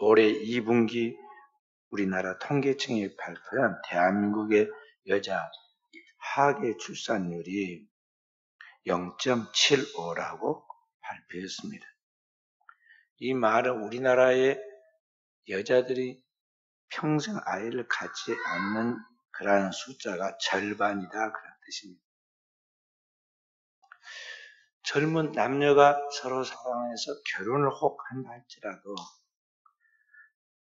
올해 2분기 우리나라 통계청이 발표한 대한민국의 여자 하계 출산율이 0.75라고 발표했습니다. 이 말은 우리나라의 여자들이 평생 아이를 갖지 않는 그러한 숫자가 절반이다 그런 뜻입니다. 젊은 남녀가 서로 사랑해서 결혼을 혹 한다 할지라도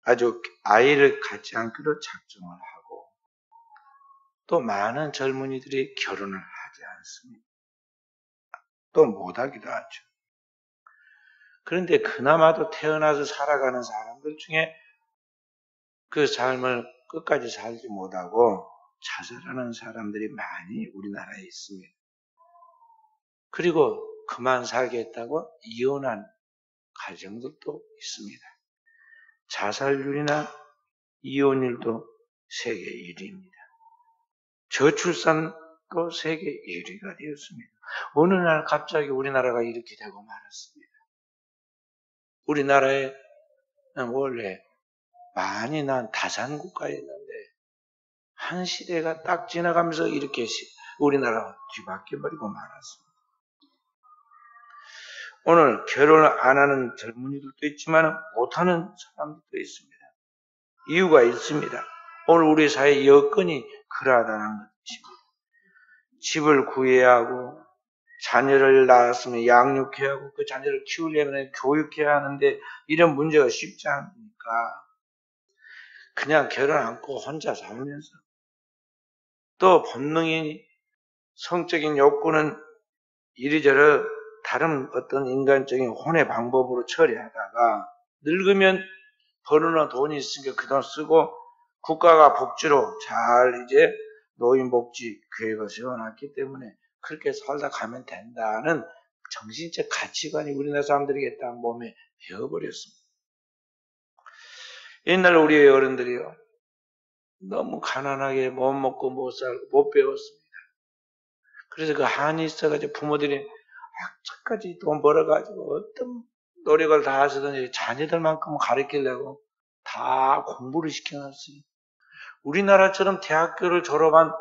아주 아이를 갖지 않기로 작정을 하고 또 많은 젊은이들이 결혼을 하지 않습니다. 또 못하기도 하죠. 그런데 그나마도 태어나서 살아가는 사람들 중에 그 삶을 끝까지 살지 못하고 자살하는 사람들이 많이 우리나라에 있습니다. 그리고 그만 살겠다고 이혼한 가정들도 있습니다. 자살률이나 이혼율도 세계 1위입니다. 저출산도 세계 1위가 되었습니다. 어느 날 갑자기 우리나라가 이렇게 되고 말았습니다. 우리나라에 원래 많이 난 다산국가였는데 한 시대가 딱 지나가면서 이렇게 우리나라가 뒤바뀌어버리고 말았습니다. 오늘 결혼을 안 하는 젊은이들도 있지만 못하는 사람들도 있습니다. 이유가 있습니다. 오늘 우리 사회 여건이 그러하다는 것입니다. 집을 구해야 하고 자녀를 낳았으면 양육해야 하고 그 자녀를 키우려면 교육해야 하는데 이런 문제가 쉽지 않으니까 그냥 결혼 않고 혼자 살면서 또 본능이 성적인 욕구는 이리저리 다른 어떤 인간적인 혼의 방법으로 처리하다가 늙으면 벌어놓은 돈이 있으니까 그 돈 쓰고 국가가 복지로 잘 이제 노인복지 계획을 세워놨기 때문에 그렇게 살다 가면 된다는 정신적 가치관이 우리나라 사람들에게 딱 몸에 배어버렸습니다. 옛날 우리 어른들이요 너무 가난하게 못 먹고 못 살고 못 배웠습니다. 그래서 그 한이 있어가지고 부모들이 악착까지 돈 벌어가지고 어떤 노력을 다 하시든지 자녀들만큼 가르치려고 다 공부를 시켜놨어요. 우리나라처럼 대학교를 졸업한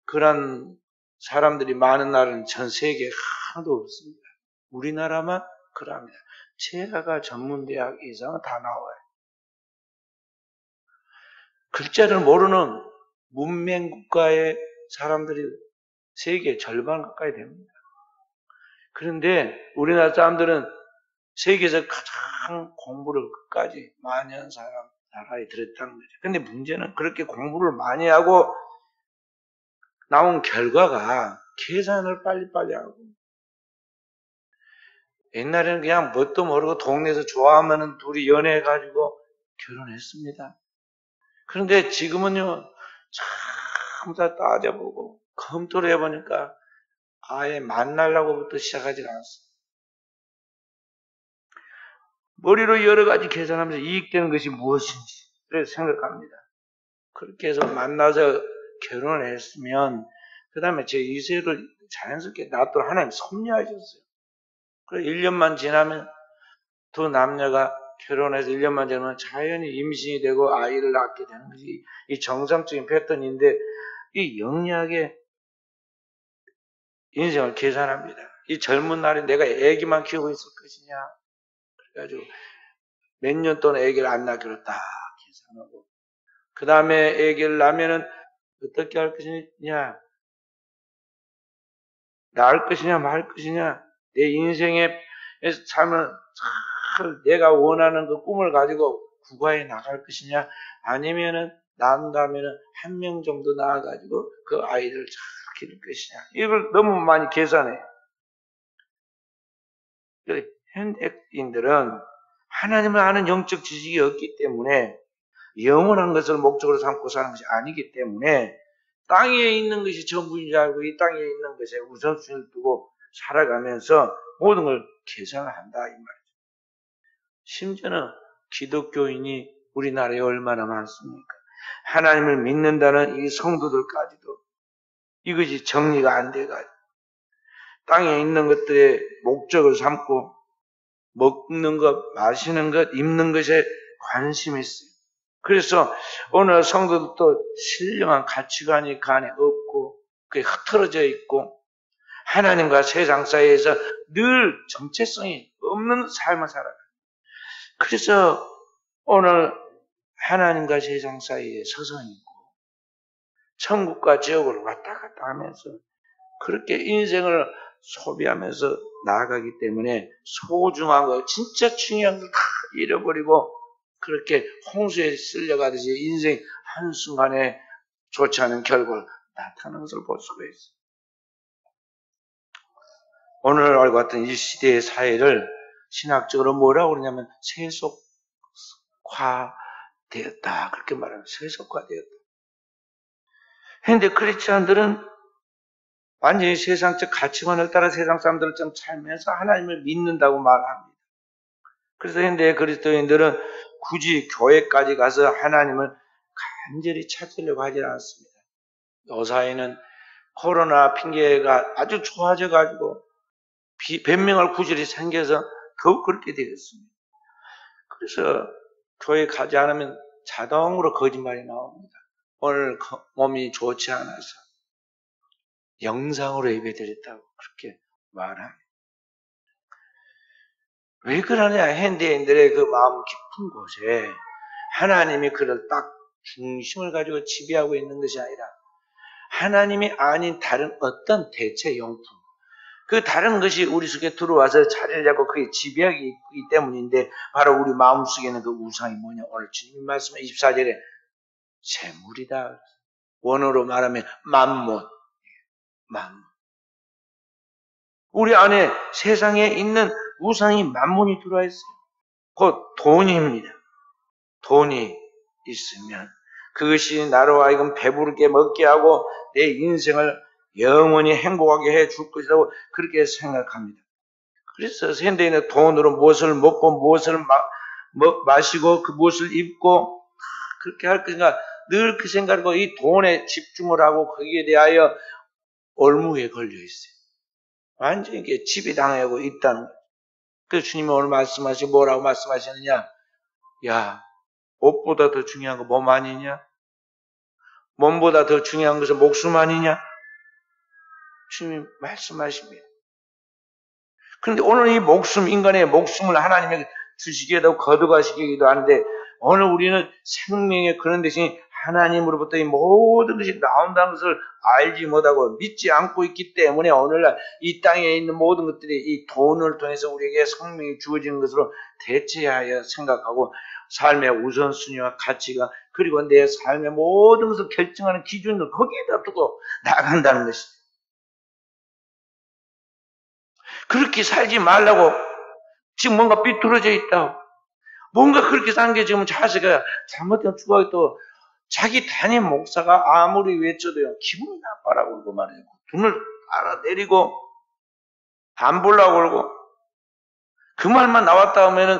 그런 사람들이 많은 나라는 전 세계에 하나도 없습니다. 우리나라만 그럽니다. 제가 전문대학 이상은 다 나와요. 글자를 모르는 문맹국가의 사람들이 세계 절반 가까이 됩니다. 그런데 우리나라 사람들은 세계에서 가장 공부를 끝까지 많이 한 나라에 들었다는 거죠. 근데 문제는 그렇게 공부를 많이 하고 나온 결과가 계산을 빨리빨리 하고 옛날에는 그냥 뭣도 모르고 동네에서 좋아하면 둘이 연애해가지고 결혼했습니다. 그런데 지금은요 전부 다 따져보고 검토를 해보니까 아예 만나려고부터 시작하지가 않습니다. 머리로 여러 가지 계산하면서 이익되는 것이 무엇인지 그래서 생각합니다. 그렇게 해서 만나서 결혼을 했으면 그 다음에 제 2세를 자연스럽게 놔두고 하나님 섭리하셨어요. 그래서 1년만 지나면 두 남녀가 결혼해서 1년만 지나면 자연히 임신이 되고 아이를 낳게 되는 것이 이 정상적인 패턴인데 이 영리하게 인생을 계산합니다. 이 젊은 날에 내가 애기만 키우고 있을 것이냐 그래가지고 몇 년 동안 애기를 안 낳기로 딱 계산하고 그 다음에 애기를 낳으면은 어떻게 할 것이냐 낳을 것이냐 말 것이냐 내 인생의 삶을 잘 내가 원하는 그 꿈을 가지고 국가에 나갈 것이냐 아니면은 낳는다면은 한 명 정도 낳아가지고 그 아이를 잘 기를 것이냐 이걸 너무 많이 계산해요. 현대인들은 하나님을 아는 영적 지식이 없기 때문에 영원한 것을 목적으로 삼고 사는 것이 아니기 때문에 땅에 있는 것이 전부인 줄 알고 이 땅에 있는 것에 우선순위를 두고 살아가면서 모든 걸 계산을 한다 이 말이죠. 심지어는 기독교인이 우리나라에 얼마나 많습니까? 하나님을 믿는다는 이 성도들까지도 이것이 정리가 안 돼가지고 땅에 있는 것들의 목적을 삼고 먹는 것, 마시는 것, 입는 것에 관심이 있어요. 그래서 오늘 성도들도 신령한 가치관이 그 안에 없고 그게 흐트러져 있고 하나님과 세상 사이에서 늘 정체성이 없는 삶을 살아요. 그래서 오늘 하나님과 세상 사이에 서성이 있고 천국과 지옥을 왔다 갔다 하면서 그렇게 인생을 소비하면서 나아가기 때문에 소중한 거, 진짜 중요한 걸 다 잃어버리고 그렇게 홍수에 쓸려가듯이 인생 한순간에 좋지 않은 결과를 나타나는 것을 볼 수가 있어요. 오늘과 같은 이 시대의 사회를 신학적으로 뭐라고 그러냐면 세속화되었다. 그렇게 말하면 세속화되었다. 그런데 크리스찬들은 완전히 세상적 가치관을 따라 세상 사람들을 좀 살면서 하나님을 믿는다고 말합니다. 그래서 현대 그리스도인들은 굳이 교회까지 가서 하나님을 간절히 찾으려고 하지 않습니다. 요사이는 코로나 핑계가 아주 좋아져가지고 변명할 구절이 생겨서 더욱 그렇게 되었습니다. 그래서 교회 가지 않으면 자동으로 거짓말이 나옵니다. 오늘 몸이 좋지 않아서 영상으로 예배드렸다고 그렇게 말합니다. 왜 그러냐? 현대인들의 그 마음 깊은 곳에 하나님이 그를 딱 중심을 가지고 지배하고 있는 것이 아니라 하나님이 아닌 다른 어떤 대체 용품, 그 다른 것이 우리 속에 들어와서 자리를 잡고 그게 지배하기 있기 때문인데 바로 우리 마음속에는 그 우상이 뭐냐? 오늘 주님이 말씀한 24절에 재물이다. 원어로 말하면 만몬. 우리 안에 세상에 있는 우상이 만몬이 들어와 있어요. 곧 돈입니다. 돈이 있으면 그것이 나로 하여금 배부르게 먹게 하고 내 인생을 영원히 행복하게 해줄 것이라고 그렇게 생각합니다. 그래서 현대인은 돈으로 무엇을 먹고 무엇을 마시고 그 무엇을 입고 그렇게 할 것인가 늘 그 생각으로 이 돈에 집중을 하고 거기에 대하여 올무에 걸려 있어요. 완전히 이게 지배당하고 있다는 거예요. 그래서 주님이 오늘 말씀하시고 뭐라고 말씀하시느냐? 야, 옷보다 더 중요한 거 몸 아니냐? 몸보다 더 중요한 것은 목숨 아니냐? 주님이 말씀하십니다. 그런데 오늘 이 목숨, 인간의 목숨을 하나님에게 주시기도 거두가시기도 하는데 오늘 우리는 생명의 그런 대신 하나님으로부터 이 모든 것이 나온다는 것을 알지 못하고 믿지 않고 있기 때문에 오늘날 이 땅에 있는 모든 것들이 이 돈을 통해서 우리에게 생명이 주어지는 것으로 대체하여 생각하고 삶의 우선순위와 가치가 그리고 내 삶의 모든 것을 결정하는 기준을 거기에다 두고 나간다는 것입니다. 그렇게 살지 말라고 지금 뭔가 삐뚤어져 있다고 뭔가 그렇게 산 게 지금 자세가 잘못된 추가하게 또 자기 담임 목사가 아무리 외쳐도요 기분이 나빠라고 그러고 말이에요. 눈을 알아내리고 안 보려고 그러고 그 말만 나왔다 하면은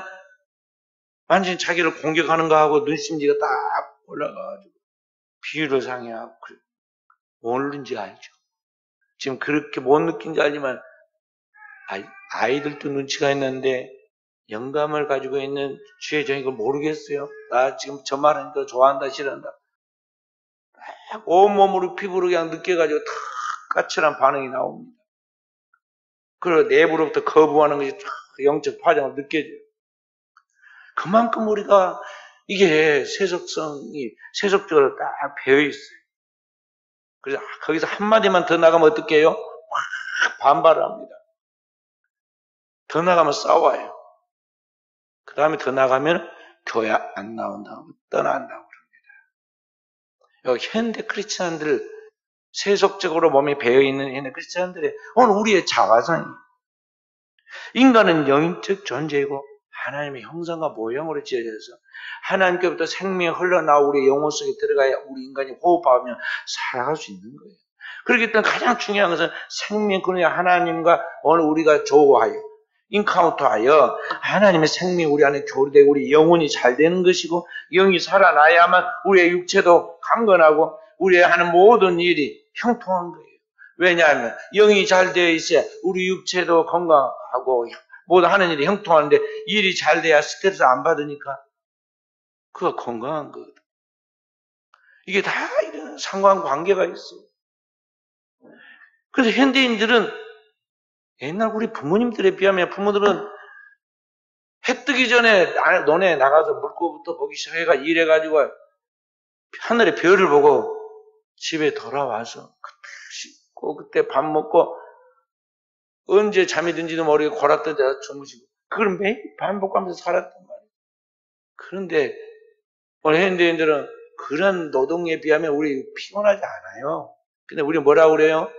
완전히 자기를 공격하는 거하고 눈심지가 딱 올라가가지고 비유를 상해하고 그래. 모르는지 알죠. 지금 그렇게 못 느낀지 알지만 아이들도 눈치가 있는데 영감을 가지고 있는 주혜정이 이걸 모르겠어요. 나 지금 저 말하니까 좋아한다 싫어한다. 온몸으로 피부로 그냥 느껴가지고 탁 까칠한 반응이 나옵니다. 그리고 내부로부터 거부하는 것이 탁 영적 파장을 느껴져요. 그만큼 우리가 이게 세속적으로 딱 배어있어요. 그래서 거기서 한마디만 더 나가면 어떻게 해요? 확 반발을 합니다. 더 나가면 싸워요. 그 다음에 더 나가면 교회 안 나온다고 떠난다고 그럽니다. 여기 현대 크리스찬들 세속적으로 몸이 배어있는 현대 크리스찬들의 오늘 우리의 자화상입니다. 인간은 영적 존재이고 하나님의 형상과 모형으로 지어져서 하나님께부터 생명이 흘러나오고 우리 영혼 속에 들어가야 우리 인간이 호흡하며 살아갈 수 있는 거예요. 그렇기 때문에 가장 중요한 것은 생명 그러냐 하나님과 오늘 우리가 조화하여 인카운트하여 하나님의 생명이 우리 안에 교류되고 우리 영혼이 잘 되는 것이고 영이 살아나야만 우리의 육체도 강건하고 우리의 하는 모든 일이 형통한 거예요. 왜냐하면 영이 잘 되어 있어야 우리 육체도 건강하고 모두 하는 일이 형통하는데 일이 잘 돼야 스트레스 안 받으니까 그가 건강한 거거든. 이게 다 이런 상관관계가 있어요. 그래서 현대인들은 옛날 우리 부모님들에 비하면 부모들은 해 뜨기 전에 논에 나가서 물고부터 보기 시작해가 일해가지고 하늘의 별을 보고 집에 돌아와서 그때 씻고 그때 밥 먹고 언제 잠이 든지도 모르게 골았던 데서 주무시고 그걸 매일 반복하면서 살았단 말이에요. 그런데 오늘 현대인들은 그런 노동에 비하면 우리 피곤하지 않아요. 근데 우리 뭐라고 그래요?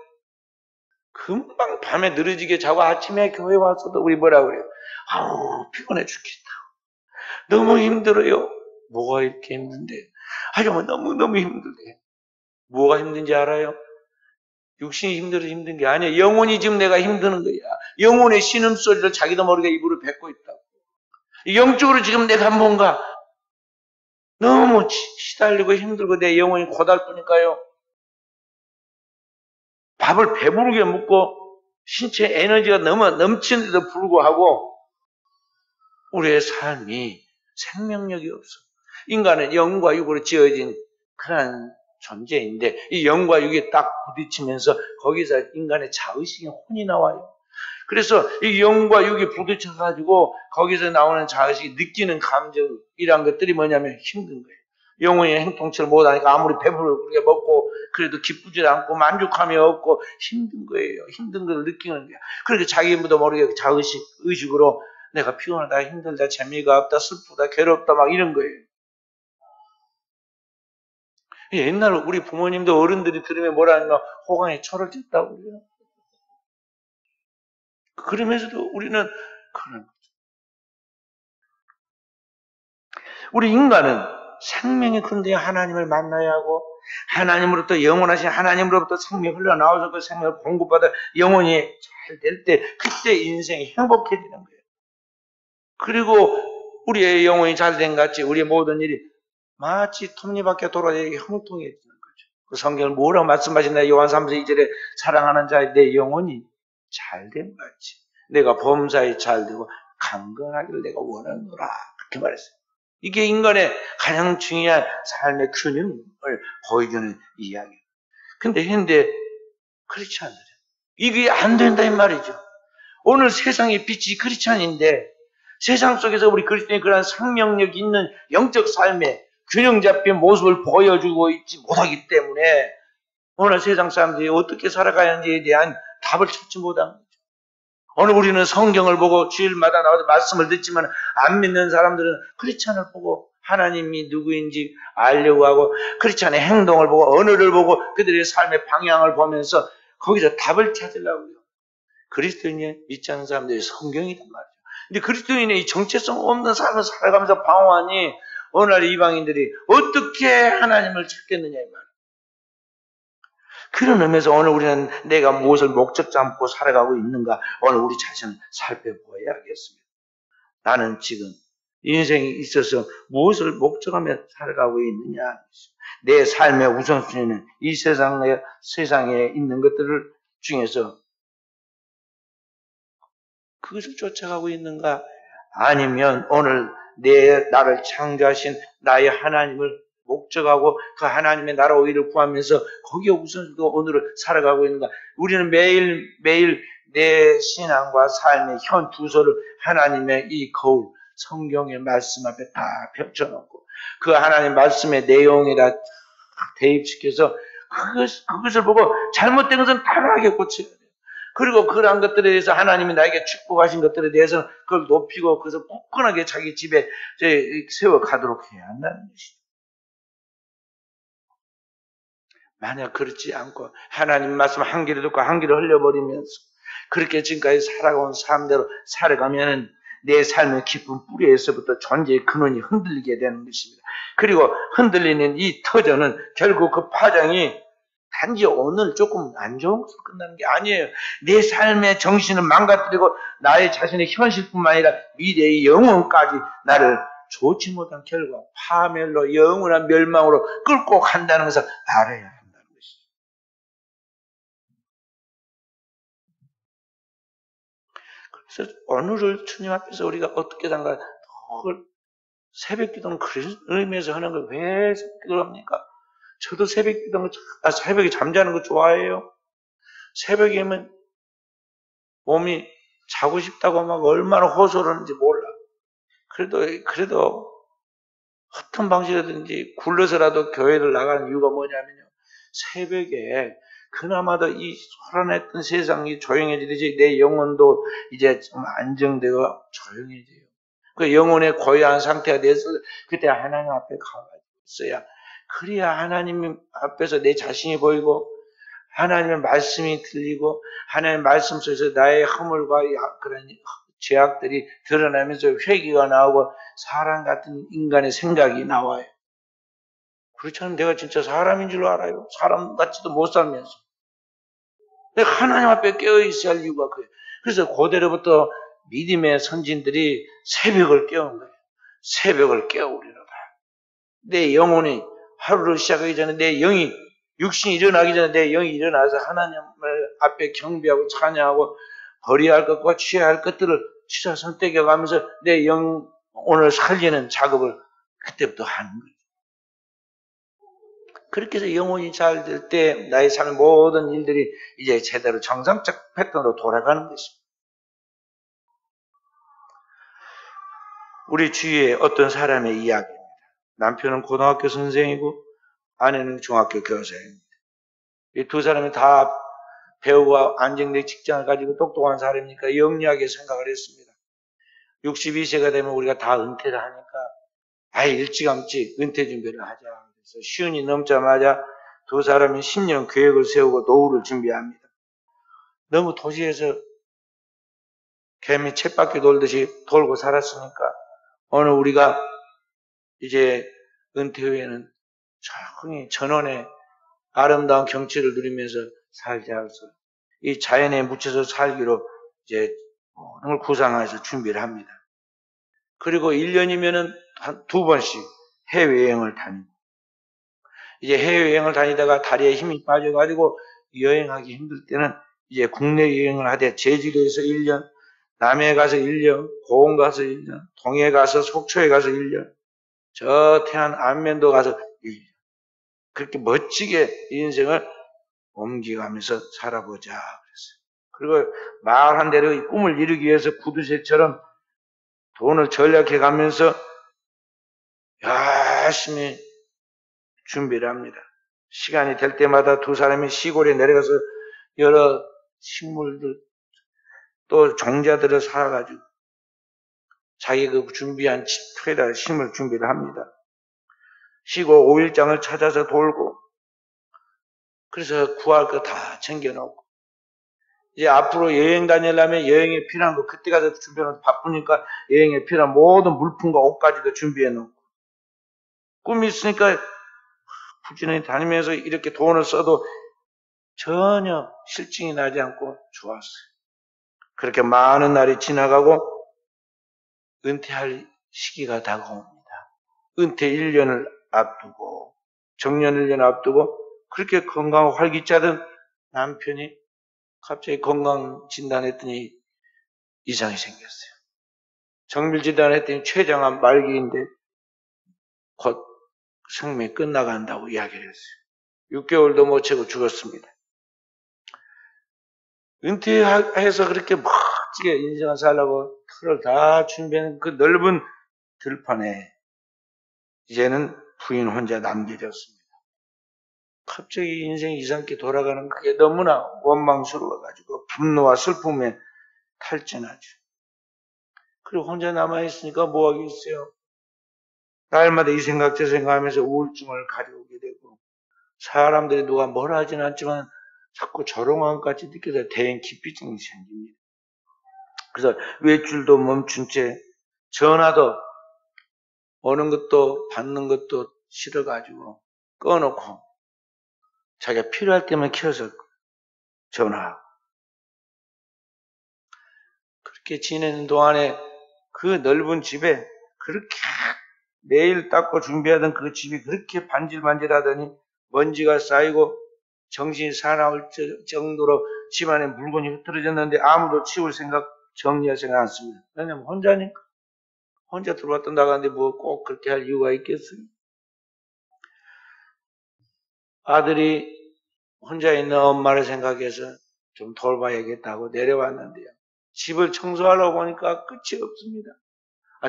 금방 밤에 늘어지게 자고 아침에 교회 와서도 우리 뭐라고 그래요? 아우 피곤해 죽겠다. 너무 힘들어요. 뭐가 이렇게 힘든데? 아주 너무너무 힘들대. 뭐가 힘든지 알아요? 육신이 힘들어서 힘든 게 아니야. 영혼이 지금 내가 힘드는 거야. 영혼의 신음소리를 자기도 모르게 입으로 뱉고 있다고. 영적으로 지금 내가 뭔가 너무 시달리고 힘들고 내 영혼이 고달프니까요. 밥을 배부르게 먹고 신체 에너지가 너무 넘치는데도 불구하고 우리의 삶이 생명력이 없어. 인간은 영과 육으로 지어진 그런 존재인데 이 영과 육이 딱 부딪히면서 거기서 인간의 자의식의 혼이 나와요. 그래서 이 영과 육이 부딪혀가지고 거기서 나오는 자의식이 느끼는 감정이란 것들이 뭐냐면 힘든 거예요. 영혼이 행통치를 못하니까 아무리 배부르게 먹고 그래도 기쁘지 않고 만족함이 없고 힘든 거예요. 힘든 걸 느끼는 거예요. 그러니까 자기도 모르게 자의식, 의식으로 내가 피곤하다, 힘들다, 재미가 없다, 슬프다, 괴롭다 막 이런 거예요. 옛날 우리 부모님도 어른들이 들으면 뭐라 하냐면 호강에 철을 쳤다고 그래요. 그러면서도 우리는 그런 거죠. 우리 인간은 생명이 근데 하나님을 만나야 하고 하나님으로부터 영원하신 하나님으로부터 생명이 흘러나와서 그 생명을 공급받아 영혼이 잘 될 때 그때 인생이 행복해지는 거예요. 그리고 우리의 영혼이 잘 된 같이 우리의 모든 일이 마치 톱니바퀴 돌아다니게 형통해지는 거죠. 그 성경을 뭐라고 말씀하시나 요한 3서 2절에 사랑하는 자의 내 영혼이 잘된 같이 내가 범사에 잘되고 강건하기를 내가 원하노라 그렇게 말했어요. 이게 인간의 가장 중요한 삶의 균형을 보여주는 이야기예요. 근데 현대 그렇지 않아요. 이게 안 된다 이 말이죠. 오늘 세상의 빛이 크리스찬인데 세상 속에서 우리 그리스도인의 그런 생명력 있는 영적 삶의 균형 잡힌 모습을 보여주고 있지 못하기 때문에 오늘 세상 사람들이 어떻게 살아가는지에 대한 답을 찾지 못한 거죠. 오늘 우리는 성경을 보고 주일마다 나와서 말씀을 듣지만 안 믿는 사람들은 크리스찬을 보고 하나님이 누구인지 알려고 하고 크리스찬의 행동을 보고 언어를 보고 그들의 삶의 방향을 보면서 거기서 답을 찾으려고 해요. 그리스도인이 믿지 않는 사람들이 성경이란 말이죠. 근데 그리스도인의 이 정체성 없는 삶을 살아가면서 방황하니 어느 날 이방인들이 어떻게 하나님을 찾겠느냐 이 말이에요. 그런 의미에서 오늘 우리는 내가 무엇을 목적 삼고 살아가고 있는가 오늘 우리 자신을 살펴보아야 하겠습니다. 나는 지금 인생에 있어서 무엇을 목적하며 살아가고 있느냐. 내 삶의 우선순위는 이 세상에 있는 것들을 중에서 그것을 쫓아가고 있는가? 아니면 오늘 나를 창조하신 나의 하나님을 목적하고 그 하나님의 나라 오기를 구하면서 거기에 우선순위로 오늘을 살아가고 있는가? 우리는 매일매일 내 신앙과 삶의 현 두서를 하나님의 이 거울, 성경의 말씀 앞에 다 펼쳐놓고 그 하나님 말씀의 내용에다 대입시켜서 그것을 보고 잘못된 것은 단호하게 고쳐야 돼요. 그리고 그러한 것들에 대해서 하나님이 나에게 축복하신 것들에 대해서는 그걸 높이고 그래서 굳건하게 자기 집에 세워가도록 해야 한다는 것이죠. 만약 그렇지 않고 하나님 말씀 한 귀를 듣고 한 귀를 흘려버리면서 그렇게 지금까지 살아온 삶대로 살아가면 내 삶의 깊은 뿌리에서부터 존재의 근원이 흔들리게 되는 것입니다. 그리고 흔들리는 이 터전은 결국 그 파장이 단지 오늘 조금 안 좋은 것으로 끝나는 게 아니에요. 내 삶의 정신을 망가뜨리고 나의 자신의 현실뿐만 아니라 미래의 영혼까지 나를 좋지 못한 결과 파멸로 영원한 멸망으로 끌고 간다는 것을 알아야 한다는 것이죠. 그래서 오늘을 주님 앞에서 우리가 어떻게 단가 더 새벽 기도는 그런 의미에서 하는 걸 왜 새벽 기도를 합니까? 저도 새벽 기도는, 새벽에 잠자는 거 좋아해요. 새벽이면 몸이 자고 싶다고 막 얼마나 호소를 하는지 몰라. 그래도 어떤 방식이든지 굴러서라도 교회를 나가는 이유가 뭐냐면요. 새벽에 그나마도 이 소란했던 세상이 조용해지듯이 내 영혼도 이제 좀 안정되고 조용해져요. 그 영혼의 고요한 상태가 돼서 그때 하나님 앞에 가가지고 있어야, 그래야 하나님 앞에서 내 자신이 보이고 하나님의 말씀이 들리고 하나님의 말씀 속에서 나의 허물과 그런 죄악들이 드러나면서 회개가 나오고 사람 같은 인간의 생각이 나와요. 그렇지 않으면 내가 진짜 사람인 줄 알아요. 사람 같지도 못 살면서. 내가 하나님 앞에 깨어있어야 할 이유가 그래요. 그래서 고대로부터 믿음의 선진들이 새벽을 깨운 거예요. 새벽을 깨우리로다. 내 영혼이 하루를 시작하기 전에 내 영이, 육신이 일어나기 전에 내 영이 일어나서 하나님을 앞에 경배하고 찬양하고 버려야 할 것과 취해야 할 것들을 취사 선택해가면서 내 영혼을 살리는 작업을 그때부터 하는 거예요. 그렇게 해서 영혼이 잘 될 때 나의 삶의 모든 일들이 이제 제대로 정상적 패턴으로 돌아가는 것입니다. 우리 주위에 어떤 사람의 이야기입니다. 남편은 고등학교 선생이고 아내는 중학교 교사입니다. 이 두 사람이 다 배우고 안정된 직장을 가지고 똑똑한 사람이니까 영리하게 생각을 했습니다. 62세가 되면 우리가 다 은퇴를 하니까 일찌감치 은퇴 준비를 하자. 그래서 시운이 넘자마자 두 사람이 10년 계획을 세우고 노후를 준비합니다. 너무 도시에서 개미 쳇바퀴 돌듯이 돌고 살았으니까 오늘 우리가 이제 은퇴 후에는 조용히 전원의 아름다운 경치를 누리면서 살자 해서 이 자연에 묻혀서 살기로 이제 오늘 구상해서 준비를 합니다. 그리고 1년이면은 한 2번씩 해외여행을 다니고, 이제 해외여행을 다니다가 다리에 힘이 빠져가지고 여행하기 힘들 때는 이제 국내 여행을 하되 제주도에서 1년, 남해 가서 1년, 고흥 가서 1년, 동해 가서 속초에 가서 1년, 저 태안 안면도 가서 1년. 그렇게 멋지게 인생을 옮겨가면서 살아보자 그랬어요. 그리고 말한 대로 이 꿈을 이루기 위해서 구두쇠처럼 돈을 전략해 가면서 열심히 준비를 합니다. 시간이 될 때마다 두 사람이 시골에 내려가서 여러 식물들 또 종자들을 사가지고 자기 그 준비한 집에다 심을 준비를 합니다. 쉬고 5일장을 찾아서 돌고, 그래서 구할 거 다 챙겨놓고, 이제 앞으로 여행 다니려면 여행에 필요한 거 그때 가서 준비해놓고, 바쁘니까 여행에 필요한 모든 물품과 옷까지도 준비해놓고, 꿈이 있으니까 부지런히 다니면서 이렇게 돈을 써도 전혀 실증이 나지 않고 좋았어요. 그렇게 많은 날이 지나가고 은퇴할 시기가 다가옵니다. 은퇴 1년을 앞두고 정년 1년 앞두고 그렇게 건강하고 활기차던 남편이 갑자기 건강 진단했더니 이상이 생겼어요. 정밀 진단했더니 췌장암 말기인데 곧 생명이 끝나간다고 이야기를 했어요. 6개월도 못 채고 죽었습니다. 은퇴해서 그렇게 멋지게 인생을 살라고 틀을 다 준비한 그 넓은 들판에 이제는 부인 혼자 남겨졌습니다. 갑자기 인생이 이상하게 돌아가는 그게 너무나 원망스러워가지고 분노와 슬픔에 탈진하죠. 그리고 혼자 남아있으니까 뭐 하겠어요? 날마다 이 생각 저 생각하면서 우울증을 가져오게 되고, 사람들이 누가 뭐라 하진 않지만 자꾸 조롱함같이 느껴서 대인 기피증이 생깁니다. 그래서 외출도 멈춘 채 전화도 오는 것도 받는 것도 싫어가지고 꺼놓고 자기가 필요할 때만 켜서 전화하고, 그렇게 지내는 동안에 그 넓은 집에 그렇게 매일 닦고 준비하던 그 집이 그렇게 반질반질하더니 먼지가 쌓이고 정신이 사나울 정도로 집안에 물건이 흐트러졌는데 아무도 치울 생각, 정리할 생각 않습니다. 왜냐면 혼자니까. 혼자 들어왔다 나가는데 뭐 꼭 그렇게 할 이유가 있겠어요? 아들이 혼자 있는 엄마를 생각해서 좀 돌봐야겠다고 내려왔는데요. 집을 청소하려고 보니까 끝이 없습니다.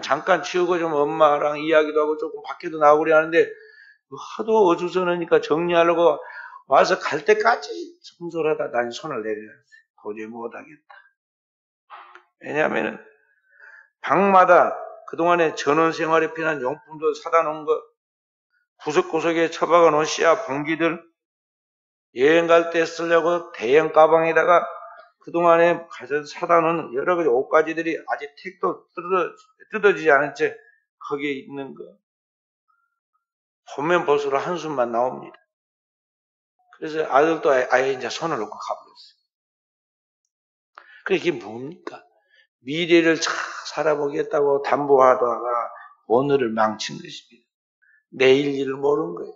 잠깐 치우고 좀 엄마랑 이야기도 하고 조금 밖에도 나오고 그래 하는데 하도 어수선하니까 정리하려고 와서 갈 때까지 청소를 하다 난 손을 내려놨어요. 도저히 못하겠다. 왜냐하면 방마다 그동안에 전원 생활에 필요한 용품도 사다 놓은 거, 구석구석에 처박아 놓은 씨앗 봉지들, 여행 갈 때 쓰려고 대형 가방에다가 그동안에 가서 사다 놓은 여러 가지 옷가지들이 아직 택도 뜯어지지 않은 채 거기에 있는 거. 보면 볼수록 한숨만 나옵니다. 그래서 아들도 아예 이제 손을 놓고 가버렸어요. 그게 뭡니까? 미래를 잘 살아보겠다고 담보하다가 오늘을 망친 것입니다. 내일 일을 모르는 거예요.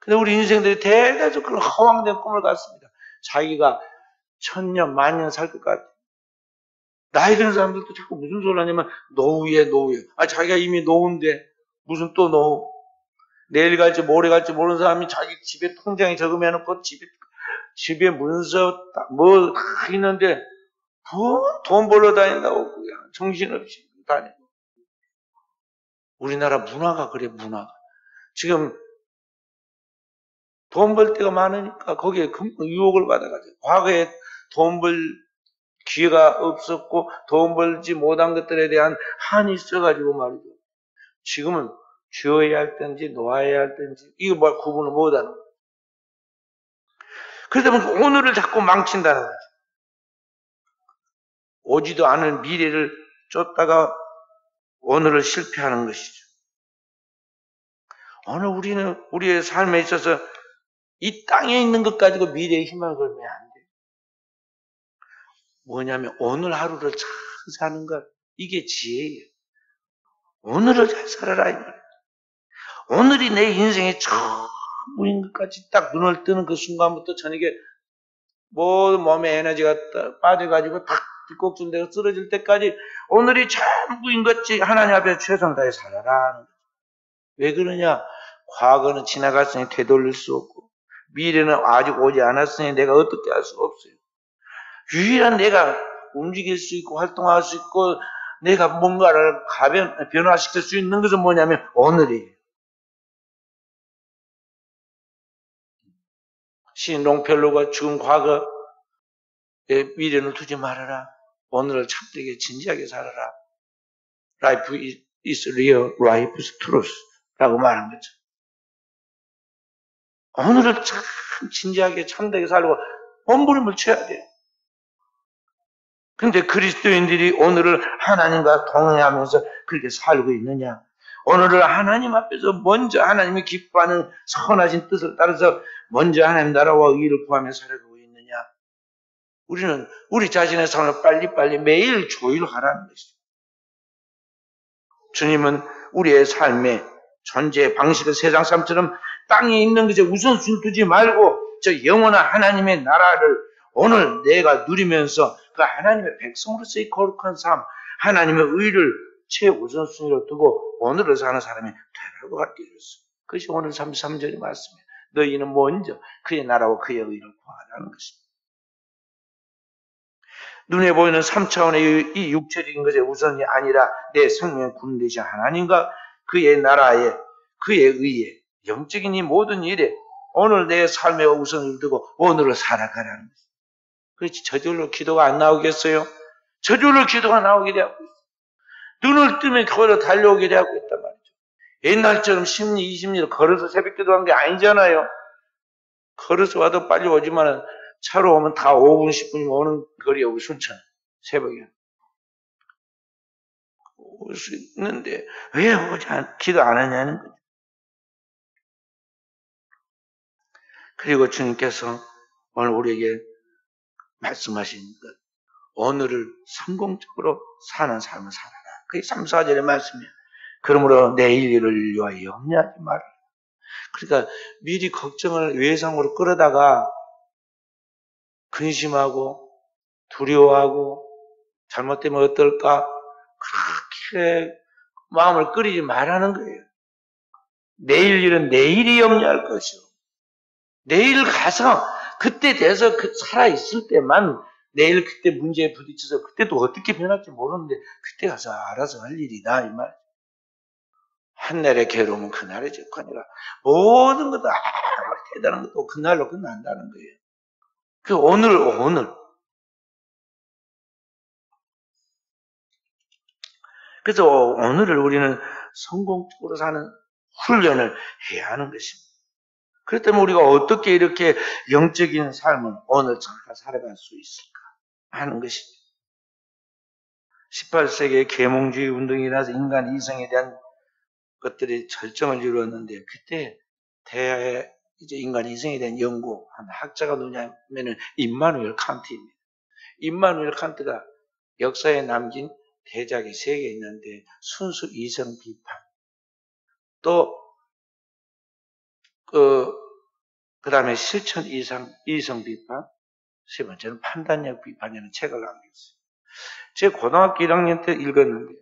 근데 우리 인생들이 대다수 그런 허황된 꿈을 갖습니다. 자기가 1000년, 10,000년 살 것 같아요. 나이 드는 사람들도 자꾸 무슨 소리 하냐면 노후에. 자기가 이미 노후인데 무슨 또 노후. 내일 갈지 모레 갈지 모르는 사람이 자기 집에 통장에 적으면놓고 집에 문서 뭐 다 있는데 돈 벌러 다닌다고 그냥 정신없이 다니고. 우리나라 문화가 그래, 문화가. 지금 돈 벌 때가 많으니까 거기에 금방 유혹을 받아가지고 과거에 돈 벌 기회가 없었고 돈 벌지 못한 것들에 대한 한이 있어가지고 말이죠. 지금은 쥐어야 할 때인지 놓아야 할 때인지 이거 뭐 구분을 못하는 거예요. 그러다 보니까 오늘을 자꾸 망친다는 거죠. 오지도 않은 미래를 쫓다가 오늘을 실패하는 것이죠. 오늘 우리는 우리의 삶에 있어서 이 땅에 있는 것 가지고 미래에 희망을 걸면 안 돼요. 뭐냐면 오늘 하루를 잘 사는 것, 이게 지혜예요. 오늘을 잘 살아라 이 말이에요. 오늘이 내 인생의 전부인 것까지 딱 눈을 뜨는 그 순간부터 저녁에 모든 몸에 에너지가 빠져가지고 딱 뒷꼭질 내가 쓰러질 때까지 오늘이 전부인 것이 하나님 앞에 최선을 다해 살아라. 왜 그러냐? 과거는 지나갔으니 되돌릴 수 없고 미래는 아직 오지 않았으니 내가 어떻게 할 수가 없어요. 유일한 내가 움직일 수 있고 활동할 수 있고 내가 뭔가를 변화시킬 수 있는 것은 뭐냐면 오늘이에요. 시인 롱펠로가 죽은 과거에 미래는 두지 말아라. 오늘을 참되게 진지하게 살아라. Life is real, life is truth 라고 말한 거죠. 오늘을 참 진지하게 참되게 살고 몸부림을 쳐야 돼요. 근데 그리스도인들이 오늘을 하나님과 동행하면서 그렇게 살고 있느냐? 오늘을 하나님 앞에서 먼저 하나님이 기뻐하는 선하신 뜻을 따라서 먼저 하나님 나라와 의를 구하며 살아가고 있느냐? 우리는 우리 자신의 삶을 빨리빨리 매일 조율하라는 것이죠. 주님은 우리의 삶의 존재 방식을 세상 삶처럼 땅에 있는 것에 우선순위 두지 말고 저 영원한 하나님의 나라를 오늘 내가 누리면서 그 하나님의 백성으로서의 거룩한 삶, 하나님의 의를 최우선순위로 두고 오늘을 사는 사람이 되라고 가르쳐줬어요. 그것이 오늘 33절의 말씀이에요. 너희는 먼저 그의 나라와 그의 의를 구하라는 것입니다. 눈에 보이는 3차원의 이 육체적인 것의 우선이 아니라 내 생명의 군 되신 하나님과 그의 나라에 그의 의에 영적인 이 모든 일에 오늘 내 삶의 우선을 두고 오늘을 살아가라는 거예요. 그렇지 저절로 기도가 안 나오겠어요? 저절로 기도가 나오게 되고 있어요. 눈을 뜨면 걸어 달려오게 되고 있단 말이죠. 옛날처럼 10리, 20리를 걸어서 새벽 기도한 게 아니잖아요. 걸어서 와도 빨리 오지만 차로 오면 다 5분, 10분이면 오는 거리에 우리 순천 새벽에 올 수 있는데 왜 기도 안 하냐는 거죠. 그리고 주님께서 오늘 우리에게 말씀하신 것, 오늘을 성공적으로 사는 삶을 살아라. 그게 3, 4절의 말씀이에요. 그러므로 내일 일을 위하여 염려하지 말아라. 그러니까 미리 걱정을 외상으로 끌어다가 근심하고 두려워하고 잘못되면 어떨까 그렇게 마음을 끓이지 말라는 거예요. 내일 일은 내일이 염려할 것이요. 내일 가서 그때 돼서 살아있을 때만 내일 그때 문제에 부딪혀서 그때 또 어떻게 변할지 모르는데 그때 가서 알아서 할 일이다 이 말. 한날의 괴로움은 그날의 적하니라. 모든 것도 아무리 대단한 것도 그날로 끝난다는 거예요. 그 오늘. 그래서 오늘을 우리는 성공적으로 사는 훈련을 해야 하는 것입니다. 그렇기 때문에 우리가 어떻게 이렇게 영적인 삶을 오늘 잘 살아갈 수 있을까 하는 것입니다. 18세기에 계몽주의 운동이 일어나서 인간 이성에 대한 것들이 절정을 이루었는데 그때 대하에 이제 인간 이성에 대한 연구한 학자가 누구냐면은 임마누엘 칸트입니다. 임마누엘 칸트가 역사에 남긴 대작이 3개 있는데 순수 이성 비판, 또 그 다음에 실천 이성 비판, 세 번째는 판단력 비판이라는 책을 남겼어요. 제가 고등학교 1학년 때 읽었는데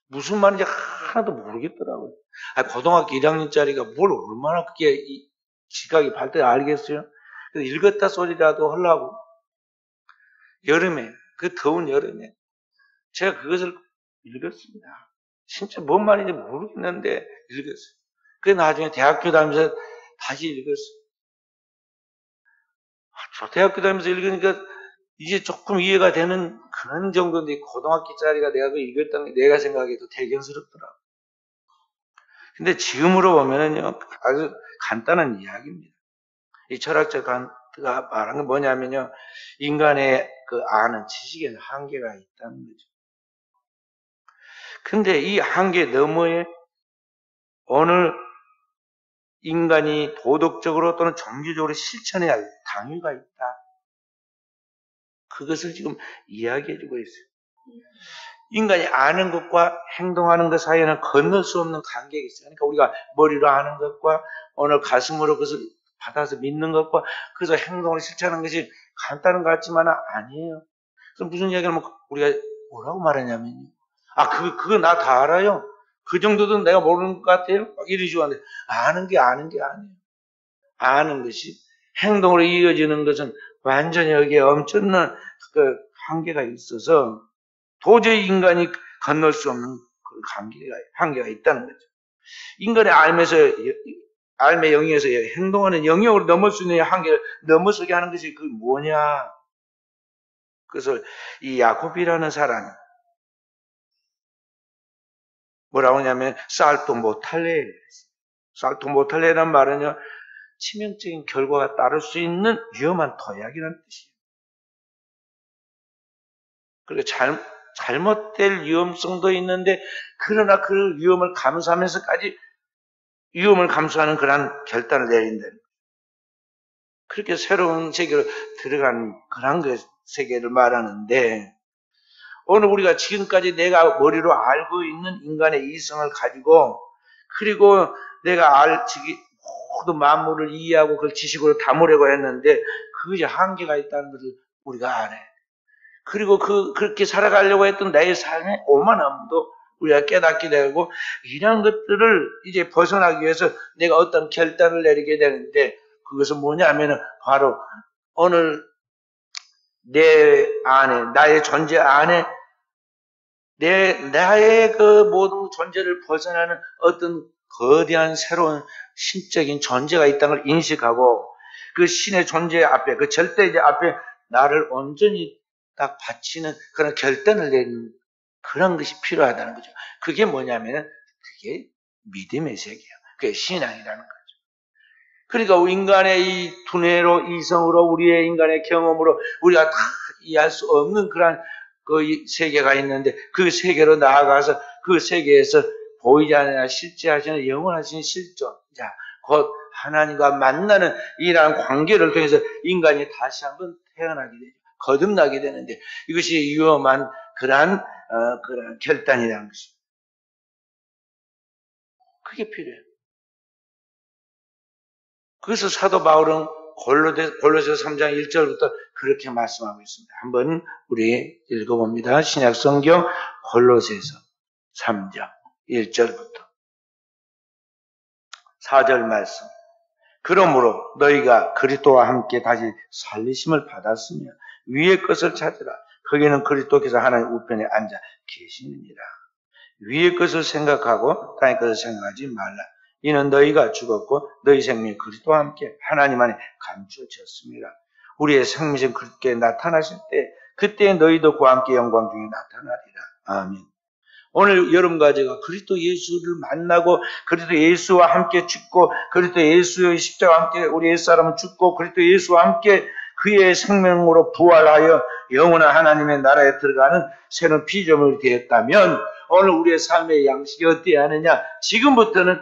무슨 말인지 하나도 모르겠더라고요. 고등학교 1학년짜리가 뭘 얼마나 그게 지각이 발달해 알겠어요? 그래서 읽었다 소리라도 하려고 여름에, 그 더운 여름에 제가 그것을 읽었습니다. 진짜 뭔 말인지 모르겠는데 읽었어요. 그래서 나중에 대학교 다니면서 다시 읽었어요. 저 대학교 다니면서 읽으니까 이제 조금 이해가 되는 그런 정도인데 고등학교짜리가 내가 그거 읽었다는 게 내가 생각해도 대견스럽더라고요. 근데 지금으로 보면은요, 아주 간단한 이야기입니다. 이 철학자 칸트가 말한 건 뭐냐면요, 인간의 그 아는 지식에는 한계가 있다는 거죠. 근데 이 한계 너머에 오늘 인간이 도덕적으로 또는 종교적으로 실천해야 할 당위가 있다. 그것을 지금 이야기해주고 있어요. 인간이 아는 것과 행동하는 것 사이에는 건널 수 없는 관계가 있어요. 그러니까 우리가 머리로 아는 것과 오늘 가슴으로 그것을 받아서 믿는 것과 그래서 행동을 실천하는 것이 간단한 것 같지만 아니에요. 그래서 무슨 이야기를 하면 우리가 뭐라고 말하냐면요. 그거 나 다 알아요. 그 정도도 내가 모르는 것 같아요. 막 이러시고 하는데 아는 게 아니에요. 아는 것이 행동으로 이어지는 것은 완전히 여기에 엄청난 그 한계가 있어서 도저히 인간이 건널 수 없는 그 한계가 있다는 거죠. 인간의 알의 영역에서 행동하는 영역으로 넘을 수 있는 한계를 넘어서게 하는 것이 그 뭐냐. 그래서 이 야곱이라는 사람이 뭐라고 하냐면 살도 못할래. 살도 못할래라는 말은요. 치명적인 결과가 따를 수 있는 위험한 도약이라는 뜻이에요. 그리고 잘못될 위험성도 있는데 그러나 그 위험을 감수하면서까지 위험을 감수하는 그런 결단을 내린다. 그렇게 새로운 세계로 들어간 그런 그 세계를 말하는데 오늘 우리가 지금까지 내가 머리로 알고 있는 인간의 이성을 가지고 그리고 내가 모든 만물을 이해하고 그걸 지식으로 담으려고 했는데 그것이 한계가 있다는 것을 우리가 알아요. 그리고 그렇게 살아가려고 했던 나의 삶의 오만함도 우리가 깨닫게 되고 이런 것들을 이제 벗어나기 위해서 내가 어떤 결단을 내리게 되는데 그것은 뭐냐면은 바로 오늘 내 안에 나의 존재 안에 나의 그 모든 존재를 벗어나는 어떤 거대한 새로운 신적인 존재가 있다는 걸 인식하고 그 신의 존재 앞에 그 절대제 앞에 나를 온전히 딱 바치는 그런 결단을 내리는 그런 것이 필요하다는 거죠. 그게 뭐냐면은 그게 믿음의 세계예요. 그게 신앙이라는 거죠. 그러니까 인간의 이 두뇌로 이성으로 우리의 인간의 경험으로 우리가 다 이해할 수 없는 그런 그 세계가 있는데 그 세계로 나아가서 그 세계에서 보이지 않으나 실제하시는 영원하신 실존자 곧 하나님과 만나는 이러한 관계를 통해서 인간이 다시 한번 태어나게 되죠. 거듭나게 되는데 이것이 위험한 그러한 결단이라는 것입니다. 그게 필요해요. 그래서 사도 바울은 골로새서 3장 1절부터 그렇게 말씀하고 있습니다. 한번 우리 읽어봅니다. 신약 성경 골로새서 3장 1절부터 4절 말씀. 그러므로 너희가 그리스도와 함께 다시 살리심을 받았으며 위의 것을 찾으라. 거기는 그리스도께서 하나님 우편에 앉아 계시느니라. 위의 것을 생각하고 땅의 것을 생각하지 말라. 이는 너희가 죽었고 너희 생명이 그리스도와 함께 하나님 안에 감추어졌습니다. 우리의 생명이신 그리스도께 나타나실 때 그때 너희도 그와 함께 영광 중에 나타나리라. 아멘. 오늘 여러분과 제가 그리스도 예수를 만나고 그리스도 예수와 함께 죽고 그리스도 예수의 십자가와 함께 우리 옛사람은 죽고 그리스도 예수와 함께 그의 생명으로 부활하여 영원한 하나님의 나라에 들어가는 새로운 피조물이 되었다면 오늘 우리의 삶의 양식이 어때야 하느냐? 지금부터는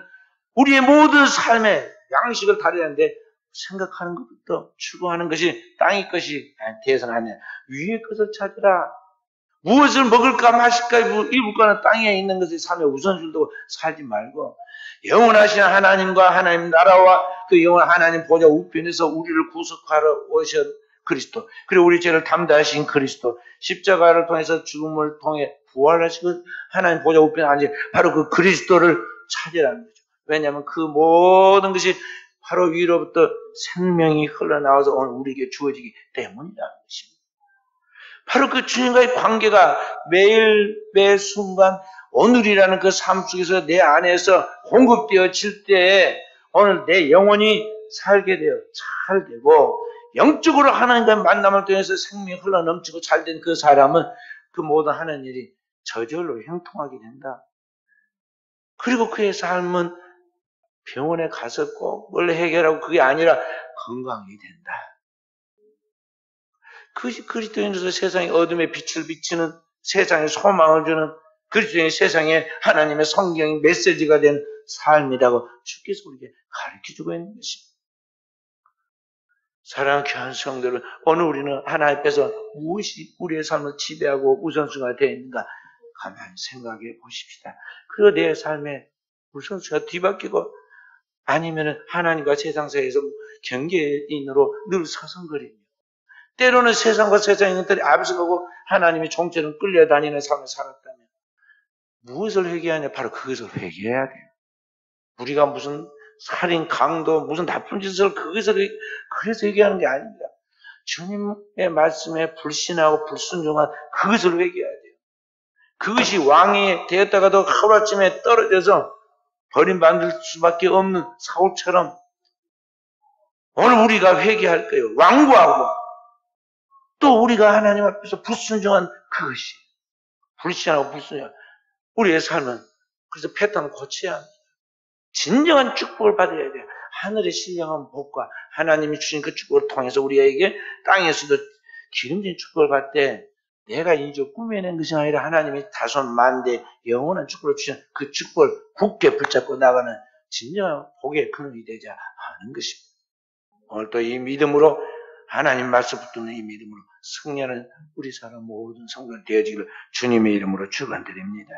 우리의 모든 삶의 양식을 다루는데 생각하는 것부터 추구하는 것이 땅의 것이 대해서는 아니야. 위의 것을 찾으라. 무엇을 먹을까 마실까 입을까는 땅에 있는 것을 삶의 우선순위를 두고 살지 말고 영원하신 하나님과 하나님 나라와 그 영원한 하나님 보좌 우편에서 우리를 구속하러 오신 그리스도, 그리고 우리 죄를 담당하신 그리스도, 십자가를 통해서 죽음을 통해 부활하시고 하나님 보좌 우편에 앉은 바로 그 그리스도를 찾으라는 거죠. 왜냐하면 그 모든 것이 바로 위로부터 생명이 흘러나와서 오늘 우리에게 주어지기 때문이라는 것입니다. 바로 그 주님과의 관계가 매일 매 순간 오늘이라는 그 삶 속에서 내 안에서 공급되어질 때에 오늘 내 영혼이 살게 되어 잘 되고 영적으로 하나님과의 만남을 통해서 생명이 흘러넘치고 잘된 그 사람은 그 모든 하는 일이 저절로 형통하게 된다. 그리고 그의 삶은 병원에 가서 꼭 뭘 해결하고 그게 아니라 건강이 된다. 그리스도인으로서 세상에 어둠의 빛을 비치는 세상에 소망을 주는 그리스도인의 세상에 하나님의 성경의 메시지가 된 삶이라고 주께서 우리에게 가르쳐주고 있는 것입니다. 사랑하는 귀한 성도들, 오늘 우리는 하나님 앞에서 무엇이 우리의 삶을 지배하고 우선순위가 되어 있는가 가만히 생각해 보십시다. 그리고 내 삶의 우선순위가 뒤바뀌고 아니면 하나님과 세상 사이에서 경계인으로 늘 서성거리며 때로는 세상과 세상의 것들이 앞서가고 하나님의 종처럼 끌려다니는 삶을 살았다면 무엇을 회개하냐? 바로 그것을 회개해야 돼요. 우리가 무슨 살인, 강도, 무슨 나쁜 짓을 그래서 회개하는 게 아닙니다. 주님의 말씀에 불신하고 불순종한 그것을 회개해야 돼요. 그것이 왕이 되었다가도 하루아침에 떨어져서 버림받을 수밖에 없는 사울처럼 오늘 우리가 회개할 거예요. 완고하고 또 우리가 하나님 앞에서 불순종한 그것이 불신하고 불순종 우리의 삶은 그래서 패턴을 고쳐야 합니다. 진정한 축복을 받아야 돼요. 하늘의 신령한 복과 하나님이 주신 그 축복을 통해서 우리에게 땅에서도 기름진 축복을 받을 때 내가 이제 꾸며낸 것이 아니라 하나님이 다섯 만대 영원한 축복을 주신 그 축복을 굳게 붙잡고 나가는 진정한 복의 근원이 되자 하는 것입니다. 오늘 또 이 믿음으로 하나님 말씀 붙드는 이 믿음으로 승리하는 우리 사람 모든 성도들 되어지기를 주님의 이름으로 축원드립니다.